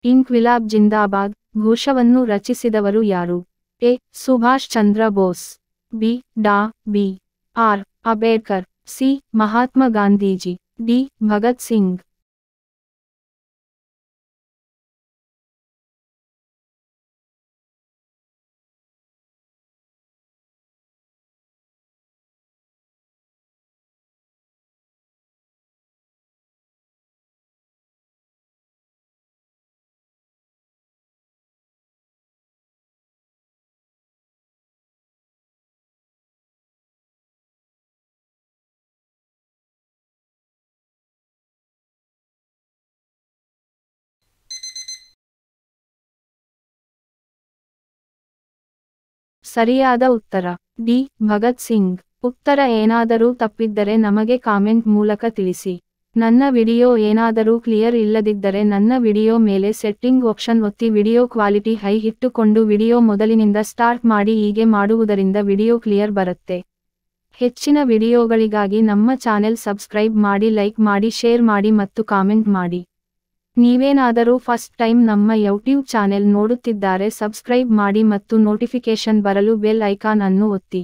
ಇನ್ಕ್ವಿಲಾಬ್ ಜಿಂದಾಬಾದ್ ಘೋಷವನ್ನು ರಚಿಸಿದವರು ಯಾರು? ಎ. ಸುಭಾಷ್ ಚಂದ್ರ ಬೋಸ್, ಬಿ. ಡಾ. B. R. Ambedkar, C. Mahatma Gandhiji, D. Bhagat Singh. ಸರಿಯಾದ ಉತ್ತರ ಡಿ. ಭಗತ್ ಸಿಂಗ್. ಉತ್ತರ ಏನಾದರೂ ತಪ್ಪಿದ್ದರೆ ನಮಗೆ ಕಾಮೆಂಟ್ ಮೂಲಕ ತಿಳಿಸಿ. ನನ್ನ ವಿಡಿಯೋ ಏನಾದರೂ ಕ್ಲಿಯರ್ ಇಲ್ಲದಿದ್ದರೆ ನನ್ನ ವಿಡಿಯೋ ಮೇಲೆ ಸೆಟ್ಟಿಂಗ್ ಆಪ್ಷನ್ ಒತ್ತಿ ವಿಡಿಯೋ ಕ್ವಾಲಿಟಿ ಹೈ ಇಟ್ಟುಕೊಂಡು ವಿಡಿಯೋ ಮೊದಲಿನಿಂದ ಸ್ಟಾರ್ಟ್ ಮಾಡಿ. ಹೀಗೆ ಮಾಡುವುದರಿಂದ ವಿಡಿಯೋ ಕ್ಲಿಯರ್ ಬರುತ್ತೆ. ಹೆಚ್ಚಿನ ವಿಡಿಯೋಗಳಿಗಾಗಿ ನಮ್ಮ ಚಾನೆಲ್ ಸಬ್ಸ್ಕ್ರೈಬ್ ಮಾಡಿ, ಲೈಕ್ ಮಾಡಿ, ಶೇರ್ ಮಾಡಿ ಮತ್ತು ಕಾಮೆಂಟ್ ಮಾಡಿ. ನೀವೇನಾದರೂ ಫಸ್ಟ್ ಟೈಮ್ ನಮ್ಮ ಯೂಟ್ಯೂಬ್ ಚಾನೆಲ್ ನೋಡುತ್ತಿದ್ದರೆ ಸಬ್ಸ್ಕ್ರೈಬ್ ಮಾಡಿ ಮತ್ತು ನೋಟಿಫಿಕೇಶನ್ ಬರಲು ಬೆಲ್ ಐಕಾನ್ ಅನ್ನು ಒತ್ತಿ.